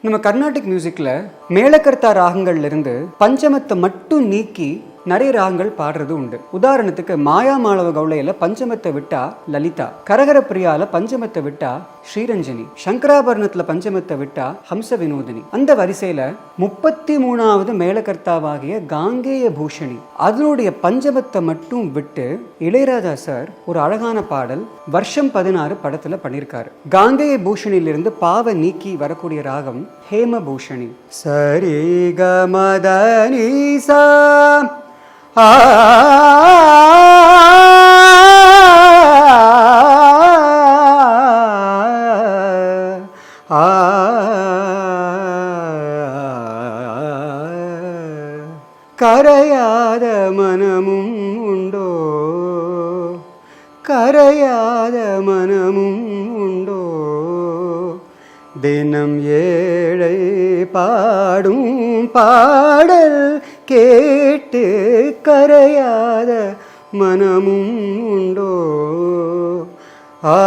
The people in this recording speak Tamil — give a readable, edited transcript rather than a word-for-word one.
நம்ம கர்நாடிக் மியூசிக்ல மேளகர்த்தா ராகங்கள்ல இருந்து பஞ்சமத்தை மட்டும் நீக்கி நிறைய ராகங்கள் பாடுறது உண்டு. உதாரணத்துக்கு மாயா மாளவ கவுளையில பஞ்சமத்தை விட்டா லலிதா, கரகர பிரியால பஞ்சமத்தை விட்டா ஸ்ரீரஞ்சனி, சங்கராபரணத்துல பஞ்சமத்தை விட்டா ஹம்ச வினோதினி. அந்த வரிசையில 33வது மேளகர்த்தாவாகிய காங்கேய பூஷணி, அதனுடைய பஞ்சமத்தை மட்டும் விட்டு இளையராஜா சார் ஒரு அழகான பாடல் வருஷம் 16 படத்துல பண்ணியிருக்காரு. காங்கேய பூஷணியிலிருந்து பாவ நீக்கி வரக்கூடிய ராகம் ஹேம பூஷணி. சரி கமதனி சா ஆ கரையாத மனமும் உண்டோ, கரையாத மனமும் உண்டோ, தினம் ஏழை பாடும் பாடல் கேட்டு கரையாத மனமும் உண்டோ. ஆ